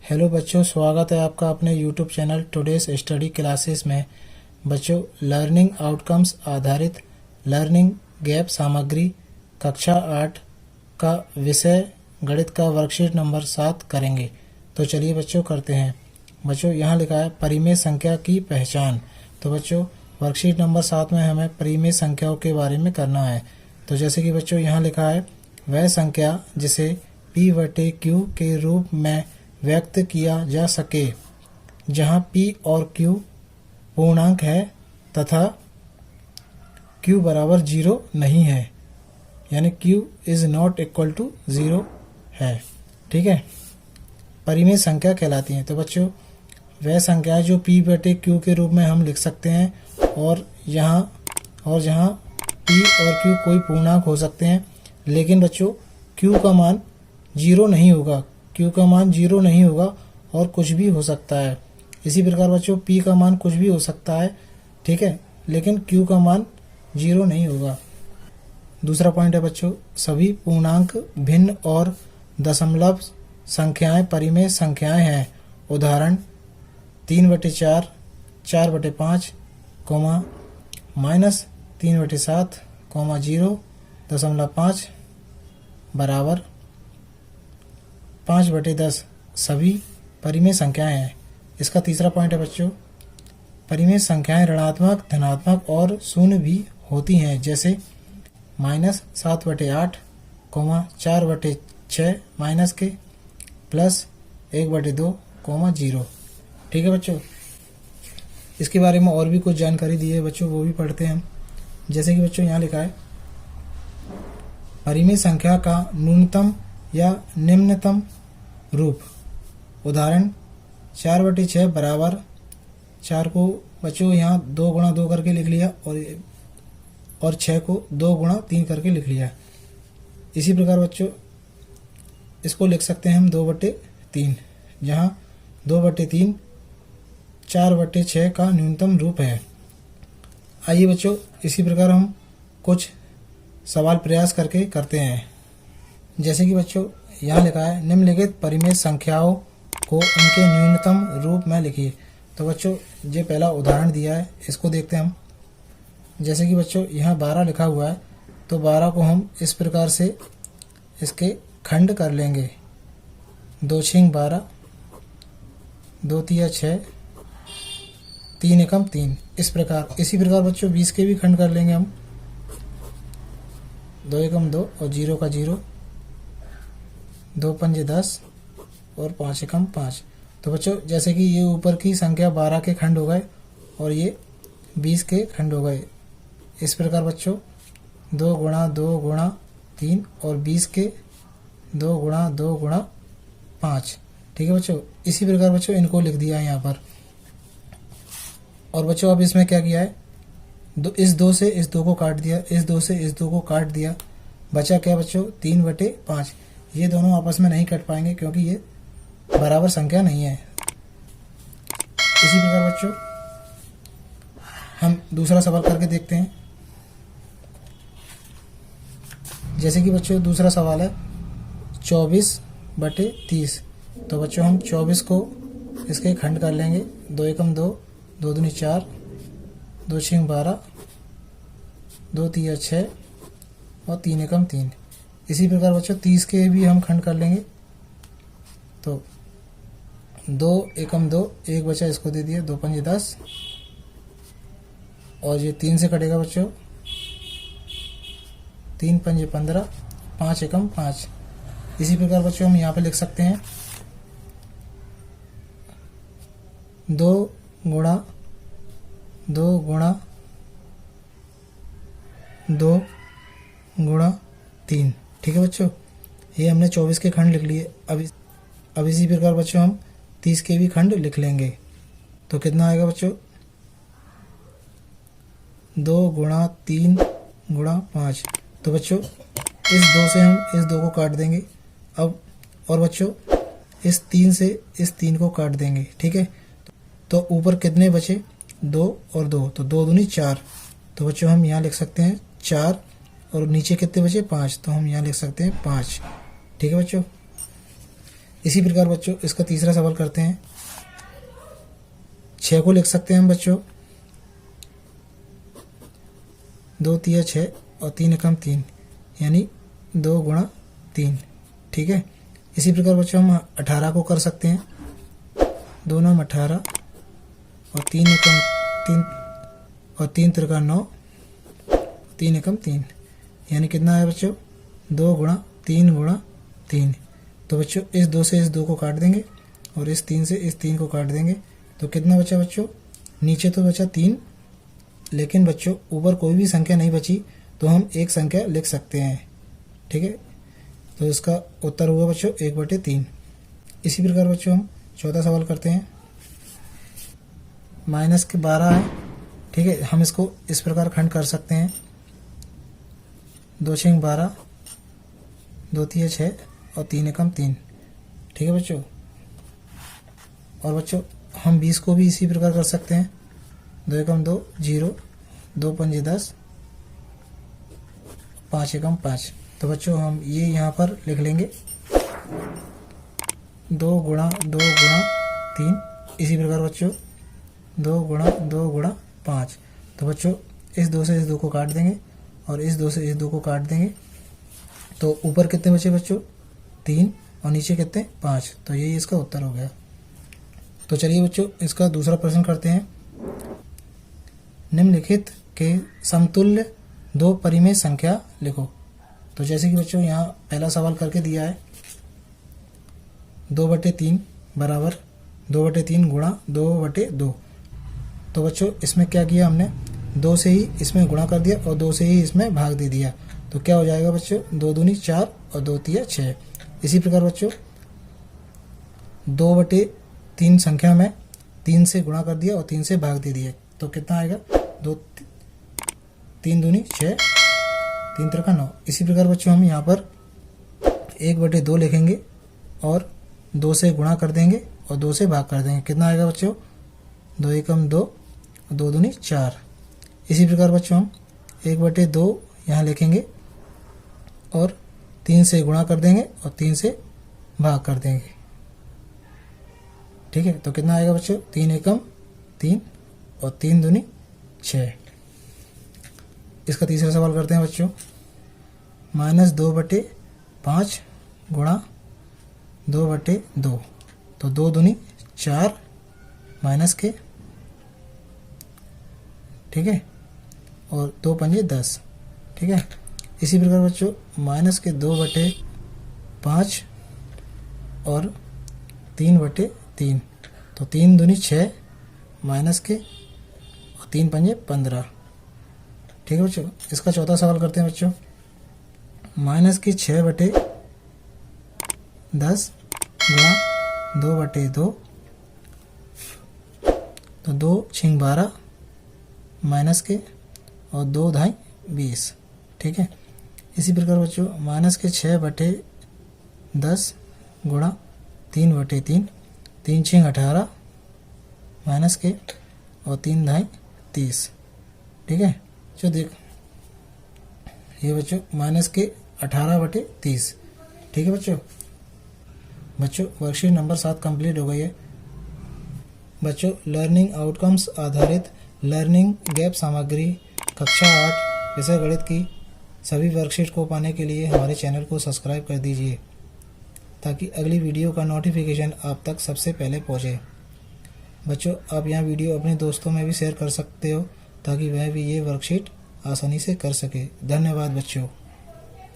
Hello बच्चों, स्वागत है आपका अपने YouTube channel today's study classes में। बच्चों, लर्निंग आउटकम्स आधारित लर्निंग गैप सामग्री कक्षा 8 का विषय गणित का वर्कशीट नंबर 7 करेंगे। तो चलिए बच्चों करते हैं। बच्चों, यहाँ लिखा है परिमेय संख्या की पहचान। तो बच्चों, वर्कशीट नंबर 7 में हमें परिमेय संख्याओं के बारे में करना है। तो जैसे कि बच्चों यहाँ लिखा है, वह संख्या जिसे P/Q के रूप में व्यक्त किया जा सके जहां P और Q पूर्णांक है तथा Q बराबर 0 नहीं है, यानी Q is not equal to 0 है। ठीक है, परिमेय संख्या कहलाती हैं। तो बच्चों, वह संख्या जो P/Q के रूप में हम लिख सकते हैं और जहां P और Q कोई पूर्णांक हो सकते हैं, लेकिन बच्चों Q का मान 0 नहीं होगा। Q का मान 0 नहीं होगा और कुछ भी हो सकता है। इसी प्रकार बच्चों P का मान कुछ भी हो सकता है, ठीक है, लेकिन Q का मान 0 नहीं होगा। दूसरा पॉइंट है बच्चों, सभी पूर्णांक भिन्न और दशमलव संख्याएं परिमेय संख्याएं हैं। उदाहरण 3/4, 4/5, -3/7, 0.5 बराबर 5/10 सभी परिमेय संख्याएं हैं। इसका तीसरा पॉइंट है बच्चों, परिमेय संख्याएं ऋणात्मक, धनात्मक और शून्य भी होती हैं, जैसे -7/8, 4/6 माइनस के +1/2, 0। ठीक है बच्चों, इसके बारे में और भी कुछ जानकारी दी है बच्चों, वो भी पढ़ते हैं हम। जैसे कि बच्चों यहाँ लिखा है, परिमेय संख्या का न्यूनतम या निम्नतम रूप। उदाहरण 4/6 बराबर 4 को बच्चों यहाँ 2 गुणा 2 करके लिख लिया और 6 को 2 गुणा 3 करके लिख लिया। इसी प्रकार बच्चों इसको लिख सकते हैं हम 2/3, जहाँ 2/3 4/6 का न्यूनतम रूप है। आइए बच्चों, इसी प्रकार हम कुछ सवाल प्रयास करके करते हैं। जैसे कि बच्चों यहाँ लिखा है, निम्नलिखित परिमेय संख्याओं को उनके न्यूनतम रूप में लिखिए। तो बच्चों ये पहला उदाहरण दिया है, इसको देखते हैं हम। जैसे कि बच्चों यहाँ 12 लिखा हुआ है, तो 12 को हम इस प्रकार से इसके खंड कर लेंगे। 2×6 12, 2×3 6, 3×1 3। इस प्रकार इसी प्रकार बच्चों 20 के भी खंड कर लेंगे हम। 2×1 2 और 0 का 0, 2×5 10 और 5×1 5। तो बच्चों जैसे कि ये ऊपर की संख्या 12 के खंड हो गए और ये 20 के खंड हो गए। इस प्रकार बच्चों 2 गुणा 2 गुणा 3 और 20 के 2 गुणा 2 गुणा 5। ठीक है बच्चों, इसी प्रकार बच्चों इनको लिख दिया है यहाँ पर। और बच्चों अब इसमें क्या किया है, इस 2 से इस 2 को काट दिया, इस 2 से इस 2 को काट दिया, बचा क्या बच्चों 3/5। ये दोनों आपस में नहीं कट पाएंगे क्योंकि ये बराबर संख्या नहीं है। इसी प्रकार बच्चों हम दूसरा सवाल करके देखते हैं। जैसे कि बच्चों दूसरा सवाल है 24/30। तो बच्चों हम 24 को इसके खंड कर लेंगे। 2×1 2, 2×2 4, 2×6 12, 2×3 6 और 3×1 3। इसी प्रकार बच्चों 30 के भी हम खंड कर लेंगे। तो 2×1 2, 1 बचा, इसको दे दिया, 2×5 10 और ये 3 से कटेगा बच्चों, 3×5 15, 5×1 5। इसी प्रकार बच्चों हम यहाँ पे लिख सकते हैं 2 गुणा 2 गुणा 2 गुणा 3। ठीक है बच्चों, ये हमने 24 के खंड लिख लिए। अब इसी प्रकार बच्चों हम 30 के भी खंड लिख लेंगे। तो कितना आएगा बच्चों, 2 गुणा 3 गुणा 5। तो बच्चों इस 2 से हम इस 2 को काट देंगे। अब और बच्चों इस 3 से इस 3 को काट देंगे। ठीक है, तो ऊपर कितने बचे, 2 और 2, तो 2 दूनी 4। तो बच्चों हम यहाँ लिख सकते हैं 4 और नीचे कितने बचे 5, तो हम यहाँ लिख सकते हैं 5। ठीक है बच्चों, इसी प्रकार बच्चों इसका तीसरा सवाल करते हैं। 6 को लिख सकते हैं हम बच्चों 2 तिया 6 और 3 एकम 3 यानी 2 गुणा 3। ठीक है। इसी प्रकार बच्चों हम 18 को कर सकते हैं 2 9 18 और 3 एकम 3 और 3 त्रिका 9 3 एकम 3 यानी कितना है बच्चों 2 गुणा 3 गुणा 3। तो बच्चों इस 2 से इस 2 को काट देंगे और इस 3 से इस 3 को काट देंगे तो कितना बचा बच्चों, नीचे तो बचा 3 लेकिन बच्चों ऊपर कोई भी संख्या नहीं बची तो हम एक संख्या लिख सकते हैं। ठीक है। तो इसका उत्तर हुआ बच्चों 1/3। इसी प्रकार बच्चों हम चौथा सवाल करते हैं। -12 है। ठीक है। हम इसको इस प्रकार खंड कर सकते हैं 2 6 12 2 तिया 6 और 3 एकम 3। ठीक है बच्चों। और बच्चों हम 20 को भी इसी प्रकार कर सकते हैं 2 एकम 2 0 2 पंजे 10 5 एकम 5। तो बच्चों हम ये यहाँ पर लिख लेंगे 2 गुणा 3। इसी प्रकार बच्चों 2 गुणा 5। तो बच्चों इस 2 से इस 2 को काट देंगे और इस 2 से इस 2 को काट देंगे तो ऊपर कितने बचे बच्चों 3 और नीचे कितने 5। तो यही इसका उत्तर हो गया। तो चलिए बच्चों इसका दूसरा प्रश्न करते हैं। निम्नलिखित के समतुल्य 2 परिमेय संख्या लिखो। तो जैसे कि बच्चों यहाँ पहला सवाल करके दिया है 2/3 बराबर 2/3 गुणा 2/2। तो बच्चों इसमें क्या किया हमने 2 से ही इसमें गुणा कर दिया और 2 से ही इसमें भाग दे दिया। तो क्या हो जाएगा बच्चों 2 दूनी 4 और 2 तिया 6। इसी प्रकार बच्चों 2/3 संख्या में 3 से गुणा कर दिया और 3 से भाग दे दिया। तो कितना आएगा 2 3 दूनी 6 3 त्रिका 9। इसी प्रकार बच्चों हम यहाँ पर 1/2 लिखेंगे और 2 से गुणा कर देंगे और 2 से भाग कर देंगे। कितना आएगा बच्चों 2 एकम 2 और 2 दूनी 4। इसी प्रकार बच्चों हम 1/2 यहाँ लिखेंगे और 3 से गुणा कर देंगे और 3 से भाग कर देंगे। ठीक है। तो कितना आएगा बच्चों 3 एकम 3 और 3 दूनी 6। इसका तीसरा सवाल करते हैं बच्चों। -2/5 गुणा 2/2। तो 2 दूनी 4 माइनस के। ठीक है। और 2 पंजे 10। ठीक है। इसी प्रकार बच्चों -2/5 और 3/3। तो 3 दूनी 6 माइनस के और 3 पंजे 15। ठीक है बच्चों। इसका चौथा सवाल करते हैं बच्चों। -6/10 गुणा 2/2। तो 2 6 12 माइनस के और 2 धाई 20। ठीक है। इसी प्रकार बच्चों -6/10 गुणा 3/3। 3 6 18 माइनस के और 3 धाई 30। ठीक है। जो देख ये बच्चों -18/30। ठीक है बच्चों। वर्कशीट नंबर 7 कंप्लीट हो गई है। बच्चों लर्निंग आउटकम्स आधारित लर्निंग गैप सामग्री कक्षा 8 विषय गणित की सभी वर्कशीट को पाने के लिए हमारे चैनल को सब्सक्राइब कर दीजिए ताकि अगली वीडियो का नोटिफिकेशन आप तक सबसे पहले पहुंचे। बच्चों आप यह वीडियो अपने दोस्तों में भी शेयर कर सकते हो ताकि वह भी ये वर्कशीट आसानी से कर सके। धन्यवाद बच्चों।